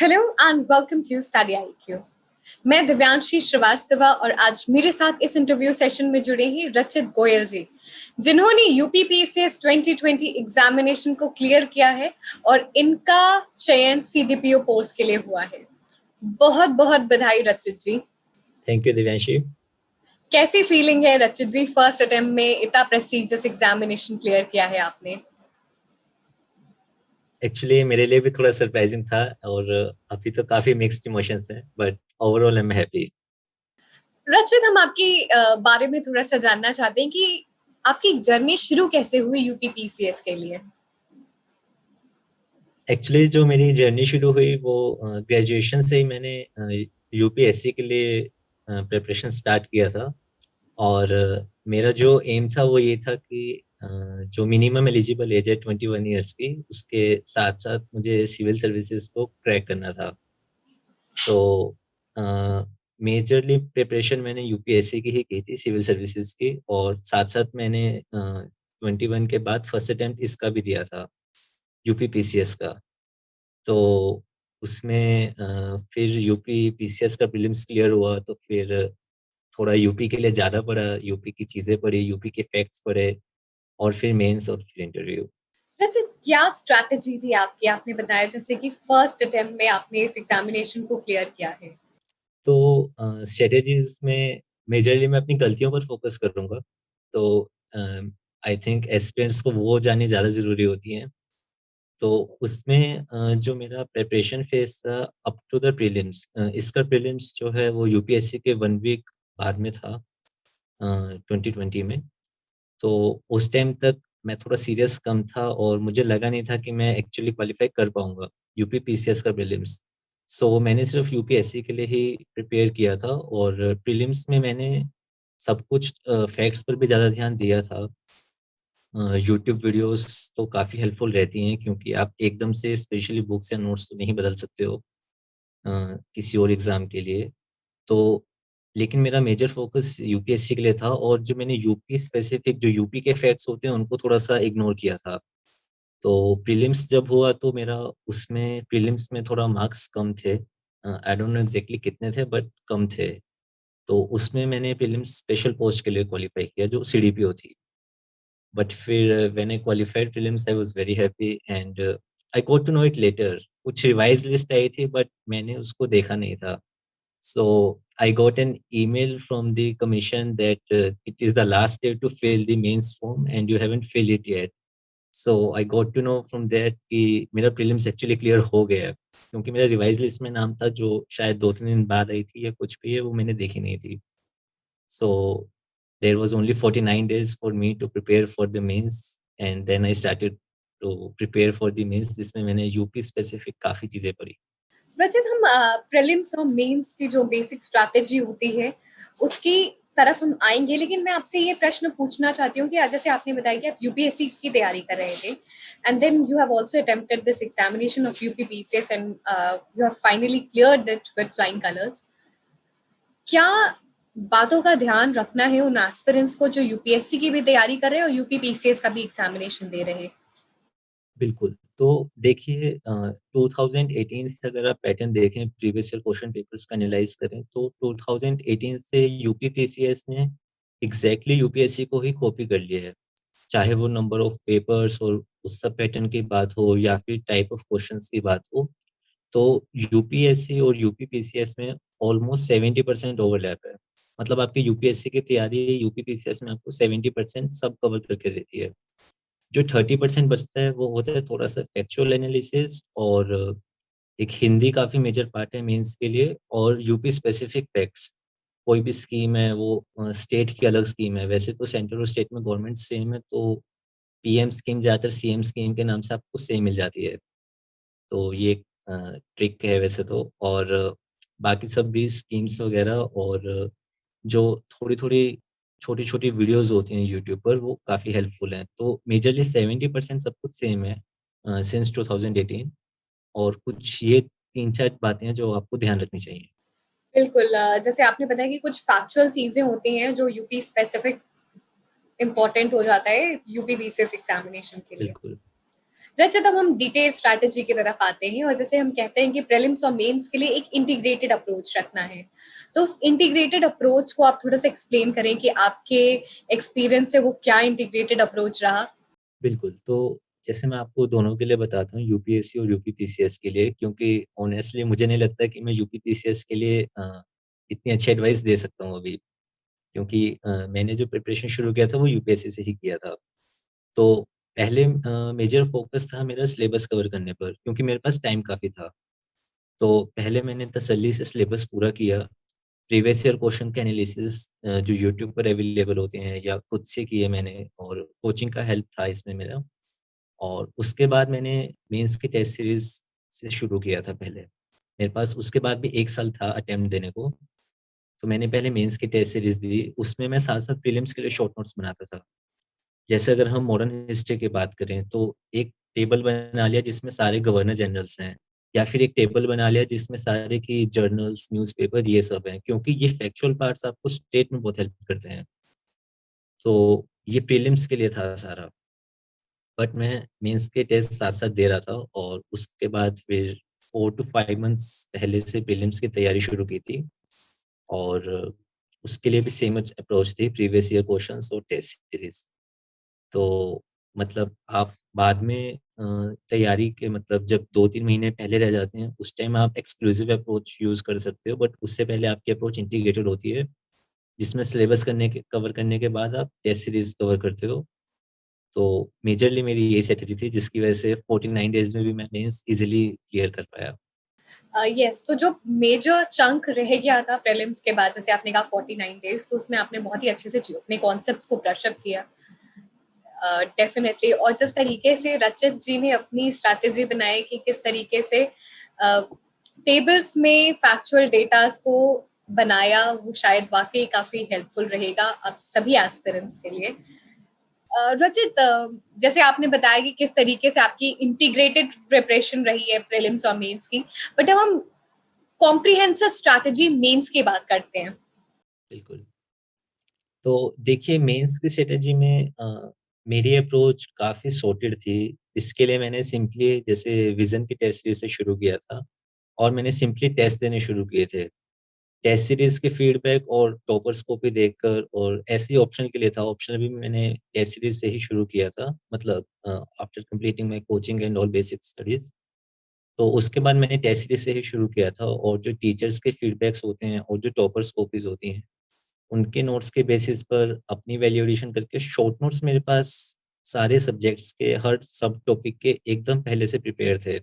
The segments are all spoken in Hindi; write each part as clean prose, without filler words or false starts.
Hello and welcome to study IQ. मैं दिव्यांशी श्रीवास्तव और आज मेरे साथ इस इंटरव्यू सेशन में जुड़े हैं रचित गोयल जी, जिन्होंने यूपीपीसीएस 2020 एग्जामिनेशन को क्लियर किया है और इनका चयन सीडीपीओ पोस्ट के लिए हुआ है। बहुत बहुत बधाई रचित जी। Thank you Divyanshi. कैसी फीलिंग है रचित जी, फर्स्ट अटेम्प्ट में इतना प्रेस्टिजियस एग्जामिनेशन क्लियर किया है आपने? एक्चुअली मेरे लिए भी थोड़ा सरप्राइजिंग था और अभी तो काफी मिक्स्ड इमोशंस हैं, but overall I am happy. रचित, हम आपकी बारे में थोड़ा सा जानना चाहते हैं कि आपकी जर्नी शुरू कैसे हुई यूपीपीसीएस के लिए? एक्चुअली जो मेरी जर्नी शुरू हुई वो ग्रेजुएशन से ही मैंने यूपीएससी के लिए प्रिपरेशन स्टार्ट किया था। और मेरा जो एम था वो ये था कि जो मिनिमम एलिजिबल एज है 21 ईयर्स की, उसके साथ साथ मुझे सिविल सर्विसेज को क्रैक करना था। तो मेजरली प्रिपरेशन मैंने यूपीएससी की ही की थी, सिविल सर्विसेज की, और साथ साथ मैंने 21 के बाद फर्स्ट अटेम्प्ट इसका भी दिया था, यूपीपीसीएस का। तो उसमें फिर यूपीपीसीएस का प्रीलिम्स क्लियर हुआ तो फिर थोड़ा यूपी के लिए ज़्यादा पढ़ा, यूपी की चीज़ें पढ़ी, यूपी के फैक्ट्स पढ़े, और फिर मेंस और फिर इंटरव्यू। रचित, क्या स्ट्रैटेजी थी आपकी? आपने बताया जैसे कि फर्स्ट अटेम्प्ट में आपने इस एग्जामिनेशन को क्लियर किया है। तो स्ट्रेटेजीज में मेजरली मैं अपनी गलतियों पर फोकस करूंगा। तो आई थिंक एस्पिरेंट्स को वो जाननी ज़्यादा ज़रूरी होती हैं। तो उसमें जो मेरा प्रिपरेशन फेज था अप टू द प्रीलिम्स, इसका प्रीलिम्स जो है वो यूपीएससी के 1 वीक बाद में था, 2020 में। तो उस टाइम तक मैं थोड़ा सीरियस कम था और मुझे लगा नहीं था कि मैं एक्चुअली क्वालिफाई कर पाऊंगा यूपी पीसीएस का प्रीलिम्स। सो मैंने सिर्फ यूपीएससी के लिए ही प्रिपेयर किया था, और प्रीलिम्स में मैंने सब कुछ फैक्ट्स पर भी ज़्यादा ध्यान दिया था। यूट्यूब वीडियोस तो काफ़ी हेल्पफुल रहती हैं, क्योंकि आप एकदम से स्पेशली बुक्स या नोट्स तो नहीं बदल सकते हो किसी और एग्ज़ाम के लिए। तो लेकिन मेरा मेजर फोकस यूपीएससी के लिए था, और जो मैंने यूपी स्पेसिफिक जो यूपी के फैक्ट्स होते हैं उनको थोड़ा सा इग्नोर किया था। तो प्रीलिम्स जब हुआ तो मेरा उसमें प्रीलिम्स में थोड़ा मार्क्स कम थे, आई डोंट नो एग्जैक्टली कितने थे बट कम थे। तो उसमें मैंने प्रीलिम्स स्पेशल पोस्ट के लिए क्वालिफाई किया जो सीडीपीओ थी। बट फिर when I qualified prelims I was very happy, and I got to know it later. कुछ रिवाइज लिस्ट आई थी बट मैंने उसको देखा नहीं था। So I got an email from the commission that it is the last day to fill the mains form and you haven't filled it yet. So I got to know from that कि मेरा prelims actually clear हो गया है, क्योंकि मेरा रिवाइज लिस्ट में नाम था जो शायद 2-3 दिन बाद आई थी या कुछ भी है, वो मैंने देखी नहीं थी। So there was only 49 days for me to prepare for the mains, and then I started to prepare for the mains, जिसमें मैंने यूपी स्पेसिफिक काफ़ी चीज़ें पढ़ी। रचित, हम प्रीलिम्स और मेंस की जो बेसिक स्ट्रैटेजी होती है उसकी तरफ हम आएंगे, लेकिन मैं आपसे ये प्रश्न पूछना चाहती हूँ कि जैसे आपने बताया कि आप यूपीएससी की तैयारी कर रहे थे and then you have also attempted this examination of UPPCS and you have finally cleared it with flying colours. क्या बातों का ध्यान रखना है उन एस्पिरेंट्स को जो यूपीएससी की भी तैयारी कर रहे हैं और यूपीपीसीएस का भी एग्जामिनेशन दे रहे हैं? बिल्कुल। तो देखिए 2018 से अगर आप पैटर्न देखें, प्रीवियस ईयर क्वेश्चन पेपर्स का एनालाइज करें, तो 2018 से यूपीपीसीएस ने एग्जैक्टली यूपीएससी को ही कॉपी कर लिया है। चाहे वो नंबर ऑफ पेपर्स और उस सब पैटर्न की बात हो या फिर टाइप ऑफ क्वेश्चंस की बात हो, तो यूपीएससी और यूपीपीसीएस में ऑलमोस्ट 70% ओवरलैप है। मतलब आपकी यूपीएससी की तैयारी यूपीपीसीएस में आपको 70% सब कवर करके देती है। जो 30% बचता है वो होता है थोड़ा सा फैक्चुअल एनालिसिस, और एक हिंदी काफी मेजर पार्ट है मेंस के लिए, और यूपी स्पेसिफिक फैक्ट्स। कोई भी स्कीम है वो स्टेट की अलग स्कीम है, वैसे तो सेंट्रल और स्टेट में गवर्नमेंट सेम है, तो पीएम स्कीम ज्यादातर सीएम स्कीम के नाम से आपको सेम मिल जाती है। तो ये ट्रिक है वैसे तो। और बाकी सब भी स्कीम्स वगैरह, और जो थोड़ी थोड़ी छोटी छोटी वीडियोस होती हैं यूट्यूब पर, वो काफ़ी हेल्पफुल हैं। तो मेजरली 70% सब कुछ सेम है सिंस 2018। और कुछ ये 3-4 बातें हैं जो आपको ध्यान रखनी चाहिए। बिल्कुल, जैसे आपने बताया कि कुछ फैक्चुअल चीजें होती हैं जो यूपी स्पेसिफिक इम्पोर्टेंट हो जाता है यूपी बीसीएस एग्जामिनेशन के लिए। बिल्कुल। रजत, अब हम डिटेल स्ट्रैटेजी की तरफ आते हैं और जैसे हम कहते हैं कि प्रीलिम्स और मेंस के लिए एक इंटीग्रेटेड अप्रोच रखना है, तो उस इंटीग्रेटेड अप्रोच को आप थोड़ा सा एक्सप्लेन करें कि आपके एक्सपीरियंस से वो क्या इंटीग्रेटेड अप्रोच रहा। बिल्कुल, तो जैसे मैं आपको दोनों के लिए बताता हूँ, यूपीएससी और यूपीपीसीएस के लिए, क्योंकि ऑनेस्टली मुझे नहीं लगता कि मैं यूपीपीसीएस के लिए इतनी अच्छी एडवाइस दे सकता हूँ अभी, क्योंकि मैंने जो प्रिपरेशन शुरू किया था वो यूपीएससी से ही किया था। तो पहले मेजर फोकस था मेरा सिलेबस कवर करने पर, क्योंकि मेरे पास टाइम काफ़ी था। तो पहले मैंने तसल्ली से सिलेबस पूरा किया, प्रीवियस ईयर क्वेश्चन के एनालिसिस जो यूट्यूब पर अवेलेबल होते हैं या खुद से किए मैंने, और कोचिंग का हेल्प था इसमें मेरा। और उसके बाद मैंने मेंस की टेस्ट सीरीज से शुरू किया था पहले। मेरे पास उसके बाद भी 1 साल था अटेम्प्ट देने को, तो मैंने पहले मेंस की टेस्ट सीरीज दी, उसमें मैं साथ-साथ प्रीलिम्स के लिए शॉर्ट नोट्स बनाता था। जैसे अगर हम मॉडर्न हिस्ट्री की बात करें, तो एक टेबल बना लिया जिसमें सारे गवर्नर जनरल्स हैं, या फिर एक टेबल बना लिया जिसमें सारे की जर्नल्स, न्यूज़पेपर ये सब हैं, क्योंकि ये फैक्चुअल पार्ट्स आपको स्टेट में बहुत हेल्प करते हैं। तो ये प्रीलिम्स के लिए था सारा। बट मैं मेंस के टेस्ट साथ-साथ दे रहा था, और उसके बाद फिर 4 टू 5 मंथ्स पहले से प्रीलिम्स की तैयारी शुरू की थी, और उसके लिए भी सेम अप्रोच थी, प्रीवियस ईयर क्वेश्चंस और टेस्ट सीरीज़। तो मतलब आप बाद में तैयारी के मतलब जब 2-3 महीने पहले रह जाते हैं, उस टाइम आप एक्सक्लूसिव अप्रोच यूज़ कर सकते हो, बट उससे पहले आपकी अप्रोच इंटीग्रेटेड होती है, जिसमें सिलेबस कवर करने के बाद आप टेस्ट सीरीज़ कवर करते हो। तो मेजरली मेरी यही स्ट्रैटेजी थी, जिसकी वजह से 49 डेज़ में भी मैं मेंस ईज़िली क्लियर कर पाया। यस, तो जो मेजर चंक रह गया था प्रीलिम्स के बाद, जैसे आपने कहा 49 डेज, तो उसमें आपने बहुत ही अच्छे से अपने कॉन्सेप्ट्स को ब्रश अप किया। डेफिनेटली। और जिस तरीके से रचित जी ने अपनी स्ट्रैटेजी बनाई कि किस तरीके से टेबल्स में फैक्चुअल डेटास को बनाया, वो शायद वाकई काफी हेल्पफुल रहेगा आप सभी एस्पिरेंट्स के लिए। रचित, जैसे आपने बताया कि किस तरीके से आपकी इंटीग्रेटेड प्रिपरेशन रही है प्रीलिम्स और मेंस की, बट अब हम कॉम्प्रिहेंसिव स्ट्रैटेजी मेंस की बात करते हैं। बिल्कुल। तो देखिए, मेंस की स्ट्रैटेजी में मेरी अप्रोच काफ़ी सॉर्टेड थी। इसके लिए मैंने सिंपली जैसे विज़न की टेस्ट सीरीज़ से शुरू किया था, और मैंने सिंपली टेस्ट देने शुरू किए थे। टेस्ट सीरीज़ के फीडबैक और टॉपर्स को भी देखकर, और ऐसे ही ऑप्शनल के लिए था, ऑप्शनल भी मैंने टेस्ट सीरीज़ से ही शुरू किया था, मतलब after completing my coaching and all basic studies. तो उसके बाद मैंने टेस्ट सीरीज़ से ही शुरू किया था, और जो टीचर्स के फीडबैक्स होते हैं और जो टॉपर्स कॉपीज़ होती हैं, उनके नोट्स के बेसिस पर अपनी वैल्यूएशन करके शॉर्ट नोट्स मेरे पास सारे सब्जेक्ट्स के हर सब टॉपिक के एकदम पहले से प्रिपेयर थे।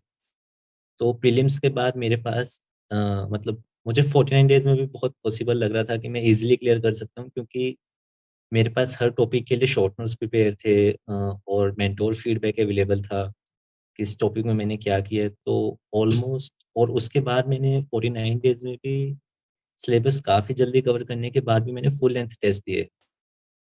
तो प्रीलिम्स के बाद मेरे पास अ, मतलब मुझे 49 डेज़ में भी बहुत पॉसिबल लग रहा था कि मैं ईज़िली क्लियर कर सकता हूँ, क्योंकि मेरे पास हर टॉपिक के लिए शॉर्ट नोट्स प्रिपेयर थे, और मेंटोर फीडबैक अवेलेबल था, किस टॉपिक में मैंने क्या किया है। तो ऑलमोस्ट, और उसके बाद मैंने 49 डेज़ में भी सिलेबस काफ़ी जल्दी कवर करने के बाद भी मैंने फुल लेंथ टेस्ट दिए।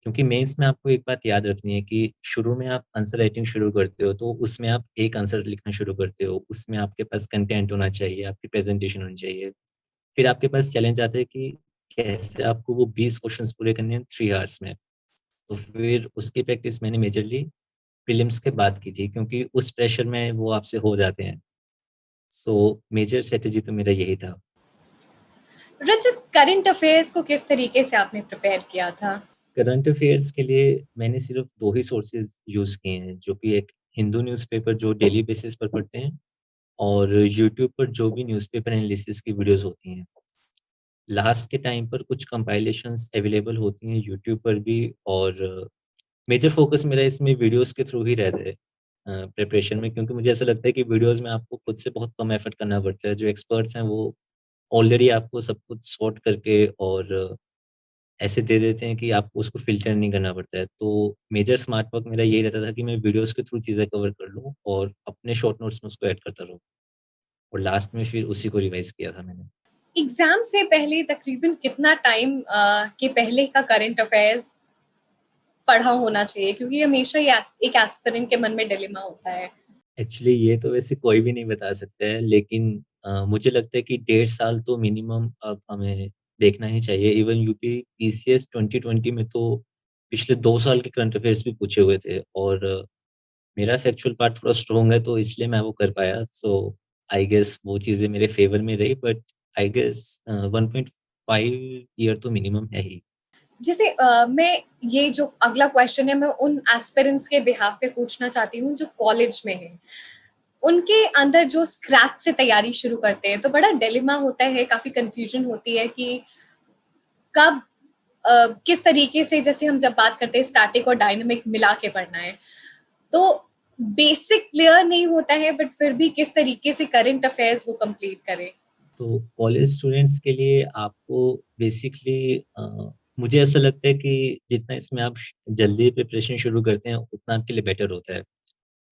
क्योंकि मेंस में आपको एक बात याद रखनी है कि शुरू में आप आंसर राइटिंग शुरू करते हो, तो उसमें आप एक आंसर लिखना शुरू करते हो। उसमें आपके पास कंटेंट होना चाहिए, आपकी प्रेज़ेंटेशन होनी चाहिए। फिर आपके पास चैलेंज आता है कि कैसे आपको वो 20 क्वेश्चंस पूरे करने हैं 3 आवर्स में। तो फिर उसकी प्रैक्टिस मैंने मेजरली प्रीलिम्स के बाद की थी, क्योंकि उस प्रेशर में वो आपसे हो जाते हैं। सो मेजर स्ट्रैटेजी तो मेरा यही था। रचित, करंट अफेयर्स को किस तरीके से आपने प्रिपेयर किया था? करंट अफेयर्स के लिए मैंने सिर्फ़ 2 ही सोर्सेज़ यूज़ किए हैं, जो कि एक हिंदू न्यूज़पेपर जो डेली बेसिस पर पढ़ते हैं, और यूट्यूब पर जो भी न्यूज़पेपर एनालिसिस की वीडियोज़ होती हैं। लास्ट के टाइम पर कुछ कंपाइलेशंस अवेलेबल होती हैं यूट्यूब पर भी, और मेजर फ़ोकस मेरा इसमें वीडियोज़ के थ्रू ही रहता है प्रिपरेशन में, क्योंकि मुझे ऐसा लगता है कि वीडियोज़ में आपको खुद से बहुत कम एफर्ट करना पड़ता है। जो एक्सपर्ट्स हैं वो ऑलरेडी आपको सब कुछ सॉर्ट करके और ऐसे दे देते हैं कि आपको उसको फ़िल्टर नहीं करना पड़ता है। तो मेजर स्मार्ट वर्क मेरा यही रहता था कि मैं वीडियोज़ के थ्रू चीज़ें कवर कर लूँ, और अपने शॉर्ट नोट्स में उसको ऐड करता रहूँ, और लास्ट में फिर उसी को रिवाइज़ किया था मैंने। एग्जाम से पहले तकरीबन कितना टाइम के पहले का करंट अफेयर्स पढ़ा होना चाहिए, क्योंकि हमेशा ये एक एस्पिरेंट के मन में डिलेमा होता है। एक्चुअली ये तो वैसे कोई भी नहीं बता सकता है, लेकिन मुझे लगता है कि 1.5 साल तो मिनिमम अब हमें देखना ही चाहिए। इवन यूपी पीसीएस 2020 में तो पिछले 2 साल के करंट अफेयर्स भी पूछे हुए थे, और मेरा फैक्चुअल पार्ट थोड़ा स्ट्रॉन्ग है तो इसलिए मैं वो कर पाया। सो आई गेस वो चीज़ें मेरे फ़ेवर में रही, बट आई गेस 1.5 ईयर तो मिनिमम है ही। जैसे मैं ये जो अगला क्वेश्चन है मैं उन एस्पिरेंट्स के बिहाफ पे पूछना चाहती हूँ जो कॉलेज में हैं। उनके अंदर जो स्क्रैच से तैयारी शुरू करते हैं तो बड़ा डिलेमा होता है, काफ़ी कन्फ्यूजन होती है कि कब किस तरीके से, जैसे हम जब बात करते हैं स्टैटिक और डायनामिक मिला के पढ़ना है, तो बेसिक क्लियर नहीं होता है बट फिर भी किस तरीके से करंट अफेयर्स वो कंप्लीट करें। तो कॉलेज स्टूडेंट्स के लिए आपको बेसिकली मुझे ऐसा लगता है कि जितना इसमें आप जल्दी प्रिपरेशन शुरू करते हैं उतना आपके लिए बेटर होता है।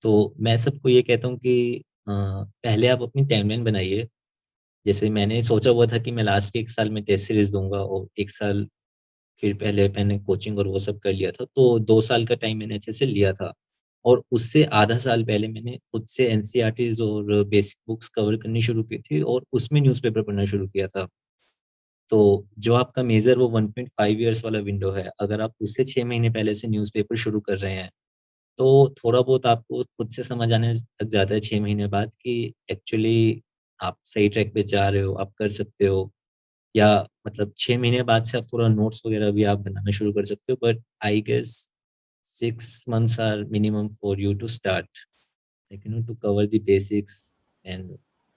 तो मैं सबको ये कहता हूँ कि पहले आप अपनी टाइमलाइन बनाइए। जैसे मैंने सोचा हुआ था कि मैं लास्ट के 1 साल में टेस्ट सीरीज़ दूँगा और 1 साल फिर पहले मैंने कोचिंग और वो सब कर लिया था, तो 2 साल का टाइम मैंने अच्छे से लिया था। और उससे आधा साल पहले मैंने खुद से एनसीईआरटीज़ और बेसिक बुक्स कवर करनी शुरू की थी और उसमें न्यूज़पेपर पढ़ना शुरू किया था। तो जो आपका मेजर वो 1.5 इयर्स वाला विंडो है, अगर आप उससे 6 महीने पहले से न्यूज़पेपर शुरू कर रहे हैं, तो थोड़ा बहुत आपको खुद से समझ आने लग जाता है 6 महीने बाद कि एक्चुअली आप सही ट्रैक पे जा रहे हो, आप कर सकते हो। या मतलब 6 महीने बाद से आप थोड़ा नोट्स वगैरह भी आप बनाना शुरू कर सकते हो, but I guess 6 months are minimum for you to start, like to cover the basics and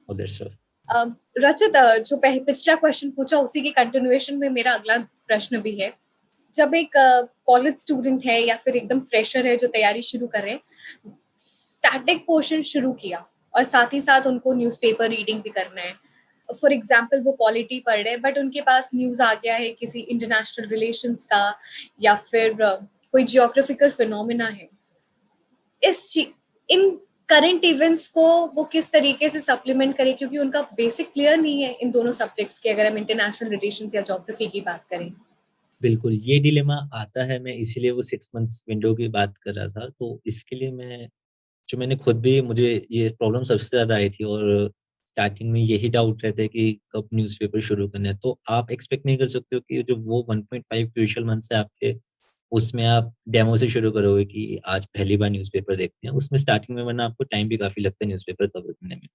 all that stuff. Uh, Rachit, जो पिछला क्वेश्चन पूछा उसी के कंटिन्यूएशन में मेरा अगला प्रश्न भी है। जब एक कॉलेज स्टूडेंट है या फिर एकदम फ्रेशर है जो तैयारी शुरू कर रहे हैं, स्टैटिक पोर्शन शुरू किया और साथ ही साथ उनको न्यूज़पेपर रीडिंग भी करना है। फॉर एग्जाम्पल वो पॉलिटी पढ़ रहे हैं बट उनके पास न्यूज़ आ गया है किसी इंटरनेशनल रिलेशंस का या फिर कोई जियोग्राफिकल फिनोमिना है। इन करंट इवेंट्स को वो किस तरीके से सप्लीमेंट करें, क्योंकि उनका बेसिक क्लियर नहीं है इन दोनों सब्जेक्ट्स के, अगर हम इंटरनेशनल रिलेशंस या ज्योग्राफी की बात करें। बिल्कुल, ये डिलेमा आता है, मैं इसीलिए वो 6 मंथ्स विंडो की बात कर रहा था। तो इसके लिए मैंने खुद भी मुझे ये प्रॉब्लम सबसे ज़्यादा आई थी और स्टार्टिंग में यही डाउट रहता है कि कब न्यूज़पेपर शुरू करना है। तो आप एक्सपेक्ट नहीं कर सकते हो कि जो वो 1.5 क्रूशियल मंथ्स है आपके, उसमें आप डेमो से शुरू करोगे कि आज पहली बार न्यूज़पेपर देखते हैं। उसमें स्टार्टिंग में वरना आपको टाइम भी काफ़ी लगता है न्यूज़पेपर कवर करने में।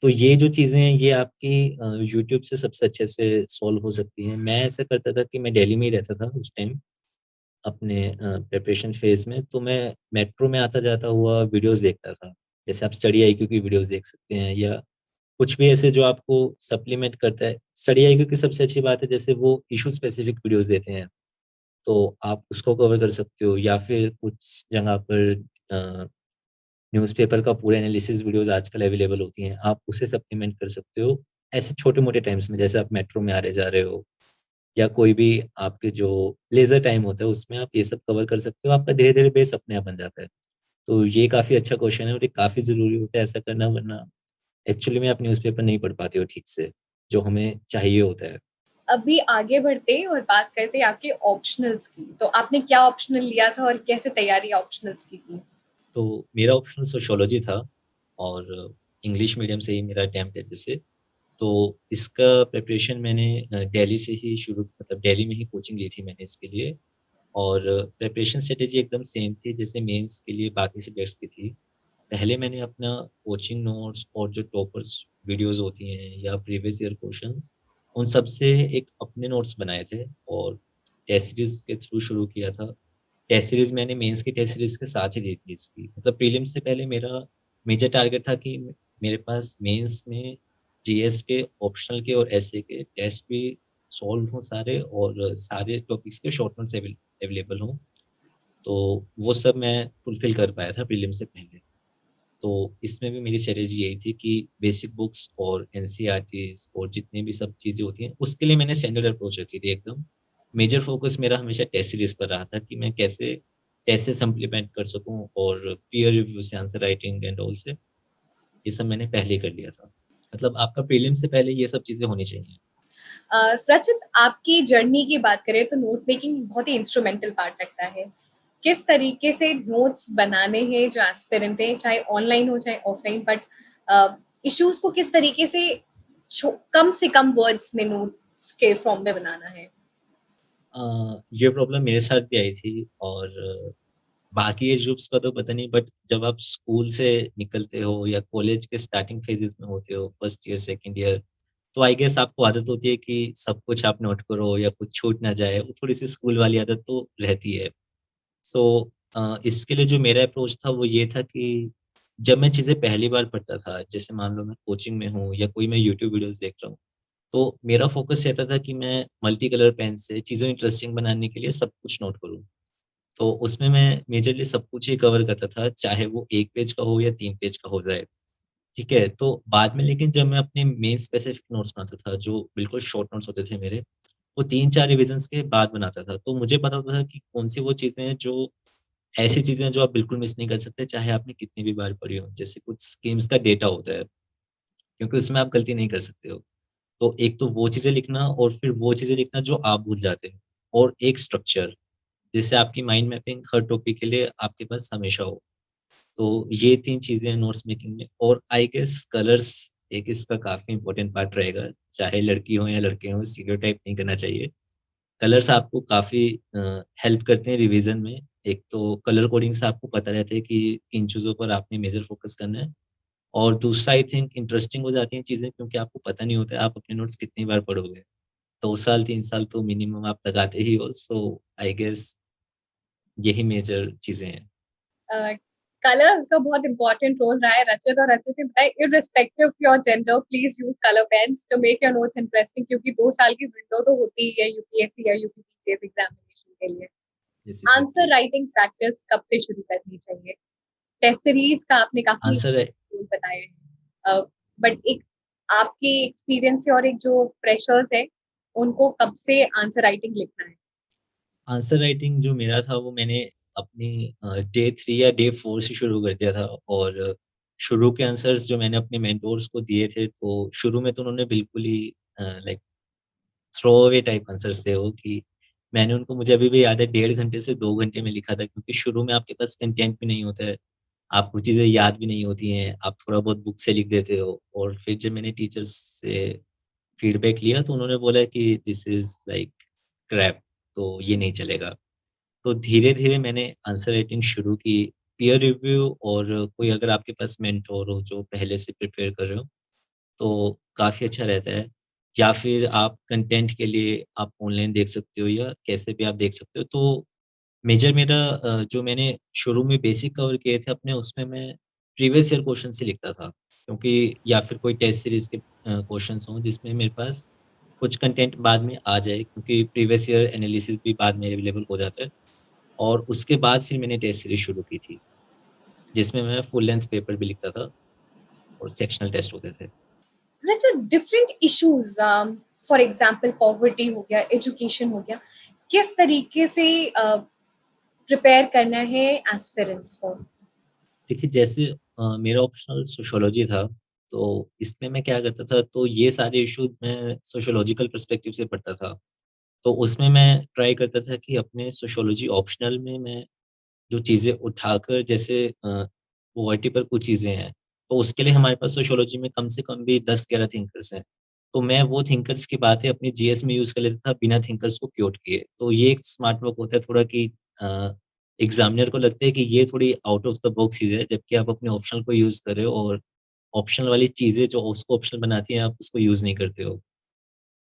तो ये जो चीज़ें हैं ये आपकी यूट्यूब से सबसे अच्छे से सॉल्व हो सकती हैं। मैं ऐसा करता था कि मैं दिल्ली में ही रहता था उस टाइम अपने प्रिपरेशन फ़ेज़ में, तो मैं मेट्रो में आता-जाता हुआ वीडियोज़ देखता था। जैसे आप स्टडी आईक्यू की वीडियोज़ देख सकते हैं या कुछ भी ऐसे जो आपको सप्लीमेंट करता है। स्टडी आईक्यू की सबसे अच्छी बात है जैसे वो इश्यू स्पेसिफिक वीडियोज़ देते हैं, तो आप उसको कवर कर सकते हो या फिर कुछ जगह पर अ, न्यूज़पेपर का पूरा एनालिसिस वीडियोज़ आजकल अवेलेबल होती हैं, आप उसे सप्लीमेंट कर सकते हो। ऐसे छोटे-मोटे टाइम्स में जैसे आप मेट्रो में आ रहे जा रहे हो या कोई भी आपके जो लेज़र टाइम होता है उसमें आप ये सब कवर कर सकते हो, आपका धीरे-धीरे बेस अपने आप बन जाता है। तो ये काफ़ी अच्छा क्वेश्चन है और ये काफ़ी ज़रूरी होता है ऐसा करना, वरना एक्चुअली में आप न्यूज़पेपर नहीं पढ़ पाते हो ठीक से, जो हमें चाहिए होता है। अभी आगे बढ़ते हैं और बात करते हैं आपके ऑप्शनल्स की। तो आपने क्या ऑप्शनल लिया था और कैसे तैयारी ऑप्शनल्स की थी? तो मेरा ऑप्शन सोशियोलॉजी था और इंग्लिश मीडियम से ही मेरा अटेम्प्ट है जैसे। तो इसका प्रिपरेशन मैंने दिल्ली से ही शुरू, मतलब दिल्ली में ही कोचिंग ली थी मैंने इसके लिए। और प्रिपरेशन स्ट्रेटेजी एकदम सेम थी जैसे मेंस के लिए बाकी सब्जेक्ट्स की थी। पहले मैंने अपना कोचिंग नोट्स और जो टॉपर्स वीडियोज़ होती हैं या प्रीवियस ईयर क्वेश्चंस, उन सब से एक अपने नोट्स बनाए थे और टेस्ट सीरीज़ के थ्रू शुरू किया था। टेस्ट सीरीज़ मैंने मेंस की टेस्ट सीरीज़ के साथ ही दी थी इसकी। मतलब प्रीलिम्स से पहले मेरा मेजर टारगेट था कि मेरे पास मेंस में जीएस के, ऑप्शनल के और एसए के टेस्ट भी सॉल्व हों सारे और सारे टॉपिक्स के शॉर्ट नोट्स अवेलेबल हों। तो वो सब मैं फुलफ़िल कर पाया था प्रीलिम्स से पहले। तो इसमें भी मेरी स्ट्रैटेजी यही थी कि बेसिक बुक्स और एनसीईआरटीज़ और जितनी भी सब चीज़ें होती हैं, उसके लिए मैंने स्टैंडर्ड अप्रोच रखी थी एकदम। मेजर फ़ोकस मेरा हमेशा टेस्ट सीरीज़ पर रहा था कि मैं कैसे टेस्ट से सप्लीमेंट कर सकूँ और पीयर रिव्यू से, आंसर राइटिंग एंड ऑल से, ये सब मैंने पहले ही कर लिया था। मतलब आपका प्रीलिम से पहले ये सब चीज़ें होनी चाहिए। रचित, आपकी जर्नी की बात करें तो नोट मेकिंग बहुत ही इंस्ट्रूमेंटल पार्ट लगता है। किस तरीके से नोट्स बनाने हैं जो एस्पिरेंट है, चाहे ऑनलाइन हो चाहे ऑफलाइन, बट इश्यूज को किस तरीके से कम से कम वर्ड्स में नोट्स के फॉर्म में बनाना है? ये प्रॉब्लम मेरे साथ भी आई थी और बाकी एज ग्रुप्स का तो पता नहीं, बट जब आप स्कूल से निकलते हो या कॉलेज के स्टार्टिंग फेजेस में होते हो, फर्स्ट ईयर, सेकंड ईयर, तो आई गेस आपको आदत होती है कि सब कुछ आप नोट करो या कुछ छूट ना जाए, वो थोड़ी-सी स्कूल वाली आदत तो रहती है। सो इसके लिए जो मेरा अप्रोच था वो ये था कि जब मैं चीज़ें पहली बार पढ़ता था, जैसे मान लो मैं कोचिंग में हूँ या कोई मैं यूट्यूब वीडियोज़ देख रहा हूँ, तो मेरा फ़ोकस रहता था कि मैं मल्टी कलर पेन से चीज़ें इंटरेस्टिंग बनाने के लिए सब कुछ नोट करूँ। तो उसमें मैं मेजरली सब कुछ ही कवर करता था, चाहे वो 1 पेज का हो या 3 पेज का हो जाए, ठीक है? तो बाद में लेकिन जब मैं अपने मेन स्पेसिफिक नोट्स बनाता था, जो बिल्कुल शॉर्ट नोट्स होते थे मेरे, वो 3-4 रिविज़न्स के बाद बनाता था। तो मुझे पता होता था कि कौन-सी वो चीज़ें हैं जो ऐसी चीज़ें हैं जो आप बिल्कुल मिस नहीं कर सकते, चाहे आपने कितनी भी बार पढ़ी हो। जैसे कुछ स्कीम्स का डेटा होता है, क्योंकि उसमें आप गलती नहीं कर सकते हो। तो एक तो वो चीज़ें लिखना और फिर वो चीज़ें लिखना जो आप भूल जाते हो, और एक स्ट्रक्चर, जिससे आपकी माइंड मैपिंग हर टॉपिक के लिए आपके पास हमेशा हो। तो ये 3 चीज़ें हैं नोट्स मेकिंग में, और आई गेस कलर्स एक इसका काफ़ी इम्पोर्टेंट पार्ट रहेगा। चाहे लड़की हो या लड़के हों, स्टीरियोटाइप नहीं करना चाहिए। कलर्स आपको काफ़ी हेल्प करते हैं रिवीजन में। एक तो कलर कोडिंग से आपको पता रहता है कि किन चीज़ों पर आपने मेजर फोकस करना है, और दूसरा आई थिंक इंटरेस्टिंग हो जाती हैं चीज़ें, क्योंकि आपको पता नहीं होता है आप अपने नोट्स कितनी बार पढ़ोगे। 2 साल 3 साल तो मिनिमम आप लगाते ही हो, सो आई गेस यही मेजर चीज़ें हैं। कलर्स का बहुत इंपॉर्टेंट रोल रहा है। रचित और रचित ने बताया irrespective of your gender please use colour pens to make your notes interesting, क्योंकि 2 साल की विंडो तो होती ही है यूपीएससी या यूपीपीसीएस एग्जामिनेशन के लिए। Yes, answer exactly. Writing practice कब से शुरू करनी चाहिए? टेस्ट सीरीज का आपने काफी आंसर है, रूल बताए हैं, बट एक आपके एक्सपीरियंस से और एक जो फ्रेशर्स है उनको कब से आंसर राइटिंग लिखना है? आंसर राइटिंग जो मेरा था वो मैंने अपनी डे 3 या डे 4 से शुरू कर दिया था, और शुरू के आंसर्स जो मैंने अपने मेंटोर्स को दिए थे, तो शुरू में तो उन्होंने बिल्कुल ही like throw away type answers थे वो, कि मैंने उनको, मुझे अभी भी याद है, 1.5 घंटे से 2 घंटे में लिखा था, क्योंकि शुरू में आपके पास कंटेंट भी नहीं होता है, आपको चीज़ें याद भी नहीं होती हैं, आप थोड़ा बहुत बुक से लिख देते हो, और फिर जब मैंने टीचर्स से फीडबैक लिया तो उन्होंने बोला कि दिस इज़ लाइक क्रैप, तो ये नहीं चलेगा। तो धीरे-धीरे मैंने आंसर राइटिंग शुरू की, पीयर रिव्यू और कोई अगर आपके पास मेंटर हो जो पहले से प्रिपेयर कर रहे हो, तो काफ़ी अच्छा रहता है। या फिर आप कंटेंट के लिए आप ऑनलाइन देख सकते हो या कैसे भी आप देख सकते हो। तो मेजर मेरा जो मैंने शुरू में बेसिक कवर किए थे अपने, उसमें मैं प्रीवियस ईयर क्वेश्चन से लिखता था। क्योंकि या फिर कोई टेस्ट सीरीज़ के क्वेश्चन्स हों जिसमें मेरे पास कुछ कंटेंट बाद में आ जाए, क्योंकि प्रीवियस ईयर एनालिसिस भी बाद में अवेलेबल हो जाता है। और उसके बाद फिर मैंने टेस्ट सीरीज़ शुरू की थी, जिसमें मैं फुल लेंथ पेपर भी लिखता था और सेक्शनल टेस्ट होते थे। अच्छा, different issues, for example poverty हो गया, एजुकेशन हो गया, किस तरीके से प्रिपेयर करना है एस्पिरेंट्स को? देखिए, जैसे मेरा ऑप्शनल सोशियोलॉजी था, तो इसमें मैं क्या करता था, तो ये सारे इश्यूज़ मैं सोशियोलॉजिकल पर्सपेक्टिव से पढ़ता था। तो उसमें मैं ट्राई करता था कि अपने सोशियोलॉजी ऑप्शनल में मैं जो चीज़ें उठाकर, जैसे पॉवर्टी पर कुछ चीज़ें हैं, तो उसके लिए हमारे पास सोशियोलॉजी में कम से कम भी 10-11 थिंकर्स हैं। तो मैं वो थिंकर्स की बातें अपनी जीएस में यूज़ कर लेता था बिना थिंकर्स को क्योट किए। तो ये एक स्मार्ट वर्क होता है थोड़ा, कि एग्ज़ामिनर को लगता है कि ये थोड़ी आउट ऑफ द बॉक्स चीज़ है, जबकि आप अपने ऑप्शनल को यूज़ कर रहे हो, और ऑप्शनल वाली चीज़ें जो उसको ऑप्शनल बनाती हैं, आप उसको यूज़ नहीं करते हो।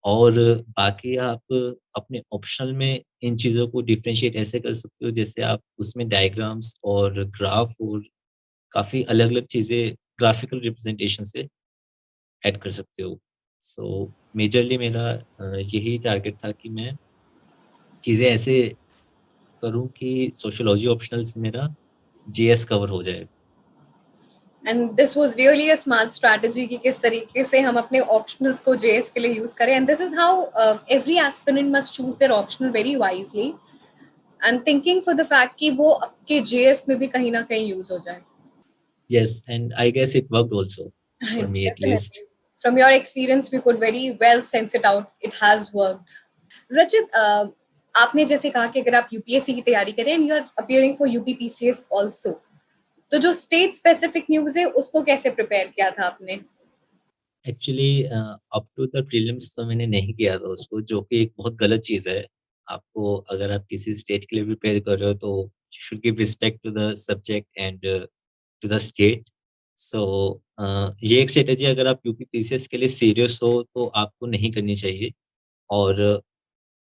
और बाकी आप अपने ऑप्शनल में इन चीज़ों को डिफरेंशिएट ऐसे कर सकते हो, जैसे आप उसमें डायग्राम्स और ग्राफ और काफ़ी अलग-अलग चीज़ें ग्राफ़िकल रिप्रेज़ेंटेशन से ऐड कर सकते हो। सो मेजरली मेरा यही टारगेट था कि मैं चीज़ें ऐसे करूँ कि सोशियोलॉजी ऑप्शनल से मेरा जीएस कवर हो जाए। And this was really a smart strategy कि किस तरीके से हम अपने ऑप्शनल्स को जेएस के लिए यूज करें, and this is how every aspirant must choose there optional very wisely and thinking for the fact कि वो आपके जेएस में भी कहीं ना कहीं यूज हो जाए। Yes, and I guess it worked also for me at least. Definitely. From your experience, we could very well sense it out. It has worked. रचित, आपने जैसे कहा कि अगर आप यूपीएससी की तैयारी करें and you are appearing for UPPCS also, तो जो स्टेट स्पेसिफिक न्यूज़ है उसको कैसे प्रिपेयर किया था आपने? Actually up to the prelims तो मैंने नहीं किया था उसको, जो कि एक बहुत गलत चीज़ है। आपको, अगर आप किसी स्टेट के लिए प्रिपेयर कर रहे हो, तो should give respect to the subject and to the state. सो ये एक स्ट्रैटेजी अगर आप यूपी पीसीएस के लिए सीरियस हो तो आपको नहीं करनी चाहिए। और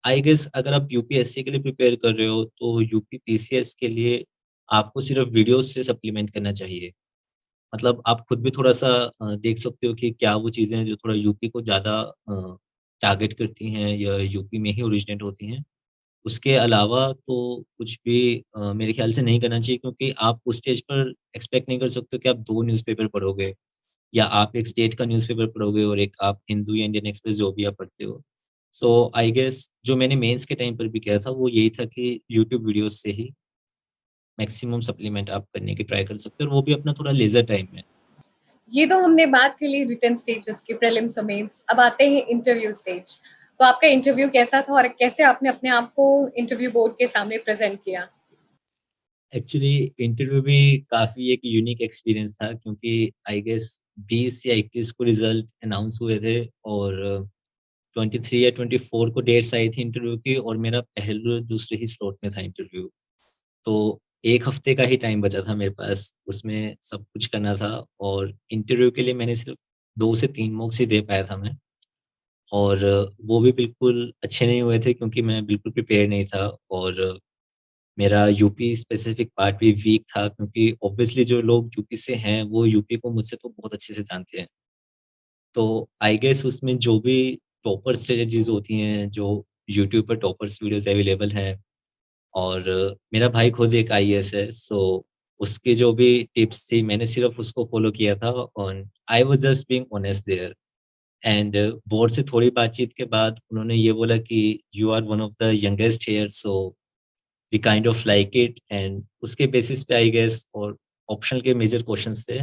आई गेस अगर आप यूपीएससी के लिए प्रिपेयर कर रहे हो तो यूपी पीसीएस के लिए आपको सिर्फ वीडियोस से सप्लीमेंट करना चाहिए। मतलब आप खुद भी थोड़ा-सा देख सकते हो कि क्या वो चीज़ें हैं जो थोड़ा यूपी को ज़्यादा टारगेट करती हैं या यूपी में ही ओरिजिनेट होती हैं। उसके अलावा तो कुछ भी मेरे ख़्याल से नहीं करना चाहिए, क्योंकि आप उस स्टेज पर एक्सपेक्ट नहीं कर सकते हो कि आप 2 न्यूज़पेपर पढ़ोगे या आप एक स्टेट का न्यूज़पेपर पढ़ोगे और एक आप हिंदू या इंडियन एक्सप्रेस जो भी आप पढ़ते हो। सो आई गेस जो मैंने मेंस के टाइम पर भी किया था वो यही था कि यूट्यूब वीडियोज़ से ही मैक्सिमम सप्लीमेंट आप करने की ट्राई कर सकते हो, और वो भी अपना थोड़ा लेज़र टाइम में। ये तो हमने बात कर ली रिटन स्टेजेस की, प्रीलिम्स और मेंस। अब आते हैं इंटरव्यू स्टेज। तो आपका इंटरव्यू कैसा था और कैसे आपने अपने आप को इंटरव्यू बोर्ड के सामने प्रेजेंट किया? एक्चुअली इंटरव्यू भी काफ़ी एक यूनिक एक्सपीरियंस था, क्योंकि आई गेस 20 या 21 को रिज़ल्ट अनाउंस हुए थे और 23 या 24 को डेट्स आई थी इंटरव्यू की, और मेरा पहले दूसरे ही स्लॉट में था इंटरव्यू। तो 1 हफ्ते का ही टाइम बचा था मेरे पास, उसमें सब कुछ करना था, और इंटरव्यू के लिए मैंने सिर्फ़ 2 से 3 मॉक्स ही दे पाया था मैं। और वो भी बिल्कुल अच्छे नहीं हुए थे, क्योंकि मैं बिल्कुल प्रिपेयर नहीं था, और मेरा यूपी स्पेसिफिक पार्ट भी वीक था, क्योंकि ऑब्वियसली जो लोग यूपी से हैं, वो यूपी को मुझसे तो बहुत अच्छे से जानते हैं। तो आई गेस उसमें जो भी टॉपर स्ट्रेटजीज़ होती हैं, जो यूट्यूब पर टॉपर्स वीडियोज़ अवेलेबल हैं, और मेरा भाई खुद एक आईएएस है, सो उसकी जो भी टिप्स थी, मैंने सिर्फ़ उसको फ़ॉलो किया था, और I was just being honest there. And board से थोड़ी बातचीत के बाद उन्होंने ये बोला कि you are one of the youngest here, so we kind of like it, and उसके बेसिस पे आई गेस, और ऑप्शनल के मेजर क्वेश्चंस थे,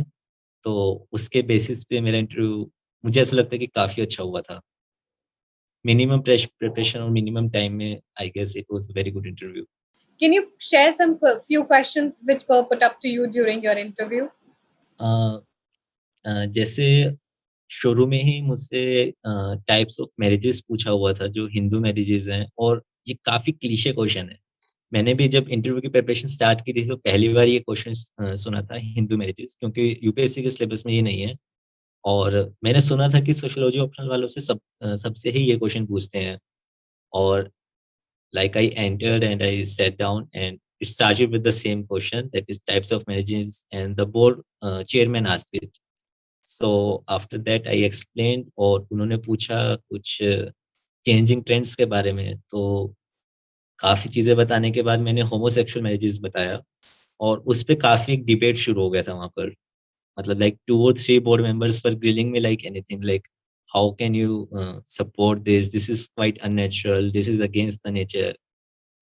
तो उसके बेसिस पे मेरा इंटरव्यू मुझे ऐसा लगता है कि काफ़ी अच्छा हुआ था। मिनिमम प्रिपरेशन और मिनिमम टाइम में I guess it was a very good interview. Can you share some few questions which were put up to you during your interview? अ जैसे शुरू में ही मुझसे टाइप्स ऑफ मैरिजेस पूछा हुआ था जो हिंदू मैरिजेस हैं, और ये काफ़ी क्लीशे क्वेश्चन है। मैंने भी जब इंटरव्यू की प्रिपरेशन स्टार्ट की थी तो पहली बार ये क्वेश्चन सुना था, हिंदू मैरिजेस, क्योंकि यूपीएससी के सिलेबस में ये नहीं है, और मैंने सुना था कि सोशियोलॉजी ऑप्शनल वालों से सबसे ही ये क्वेश्चन पूछते हैं। और like I entered and I sat down and it started with the same question, that is types of marriages, and the board chairman asked it. So after that I explained, और उन्होंने पूछा कुछ चेंजिंग ट्रेंड्स के बारे में, तो काफ़ी चीज़ें बताने के बाद मैंने होमोसेक्सुअल मैरिजेस बताया, और उस पे काफ़ी डिबेट शुरू हो गया था वहाँ पर। मतलब लाइक 2 और 3 board members were grilling me like anything, like how can you support this? This is quite unnatural, this is against the nature.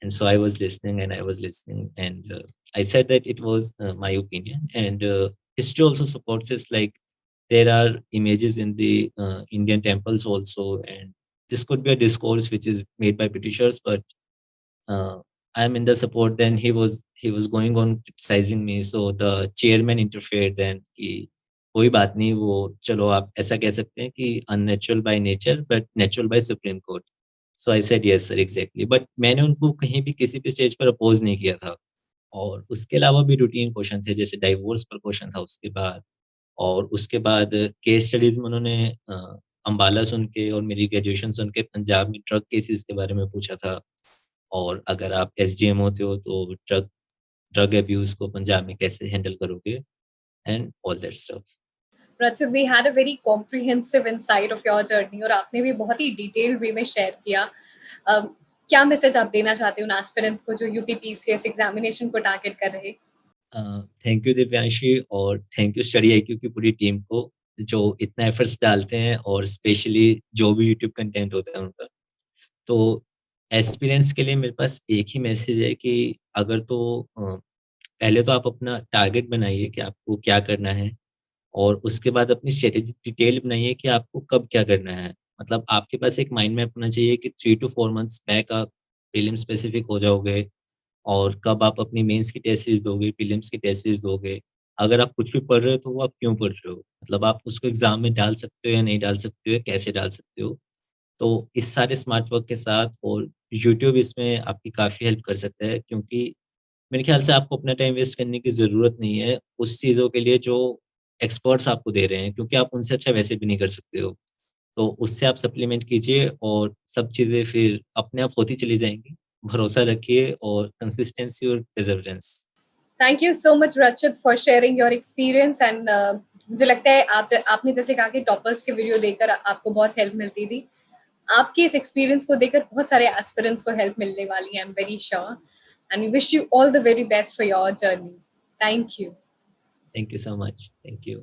And so I was listening and I was listening, and I said that it was my opinion, and history also supports this. Like there are images in the Indian temples also, and this could be a discourse which is made by Britishers, but I'm in the support. Then he was going on criticizing me, so the chairman interfered then कि कोई बात नहीं, वो चलो आप ऐसा कह सकते हैं कि unnatural by nature but natural by supreme court. So I said yes sir exactly, but मैंने उनको कहीं भी किसी भी स्टेज पर अपोज नहीं किया था। और उसके अलावा भी रूटीन क्वेश्चन थे, जैसे डाइवोर्स पर क्वेश्चन था उसके बाद, और उसके बाद केस स्टडीज में उन्होंने अम्बाला सुन के और मेरी ग्रेजुएशन सुन के पंजाब में ड्रग केसेस के बारे में पूछा था, और अगर आप एसडीएम होते हो तो ड्रग ड्रग अब्यूज़ को पंजाब में कैसे हैंडल करोगे, and all that stuff. Rachit, we had a very comprehensive insight of your journey और आपने भी बहुत ही डिटेल्ड वे में शेयर किया। क्या मैसेज आप देना चाहते हो उन एस्पिरेंट्स को जो यूपी पीसीएस एग्जामिनेशन को टारगेट कर रहे? थैंक यू दिव्यांशी, और थैंक यू स्टडी आईक्यू की पूरी टीम को, जो इतना एफर्ट्स डालते हैं, और स्पेशली जो भी यूट्यूब कंटेंट होता है उनका। तो एस्पिरेंट्स के लिए मेरे पास एक ही मैसेज है कि अगर तो पहले तो आप अपना टारगेट बनाइए कि आपको क्या करना है, और उसके बाद अपनी स्ट्रैटेजी डिटेल बनाइए कि आपको कब क्या करना है। मतलब आपके पास एक माइंड मैप होना चाहिए कि 3 टू 4 मंथ्स बैक आप प्रीलिम स्पेसिफिक हो जाओगे, और कब आप अपनी मेंस की टेस्ट सीरीज़ दोगे, प्रीलिम्स की टेस्ट सीरीज़ दोगे। अगर आप कुछ भी पढ़ रहे हो तो वो आप क्यों पढ़ रहे हो? मतलब आप उसको एग्ज़ाम में डाल सकते हो या नहीं डाल सकते हो, या कैसे डाल सकते हो? तो इस सारे स्मार्ट वर्क के साथ, और यूट्यूब इसमें आपकी काफ़ी हेल्प कर सकता है, क्योंकि मेरे ख्याल से आपको अपना टाइम वेस्ट करने की ज़रूरत नहीं है उस चीज़ों के लिए जो एक्सपर्ट्स आपको दे रहे हैं, क्योंकि आप उनसे अच्छा वैसे भी नहीं कर सकते हो। तो उससे आप सप्लीमेंट कीजिए और सब चीज़ें फिर अपने आप होती चली जाएँगी। भरोसा रखिए और कंसिस्टेंसी और perseverance. Thank you so much Rachit for sharing your experience and मुझे लगता है आपने जैसे कहा कि टॉपर्स के वीडियो देखकर आपको बहुत हेल्प मिलती थी, आपके इस एक्सपीरियंस को देखकर बहुत सारे एस्पिरेंट्स को हेल्प मिलने वाली है, I am very sure and we wish you all the very best for your journey. Thank you. Thank you so much. Thank you.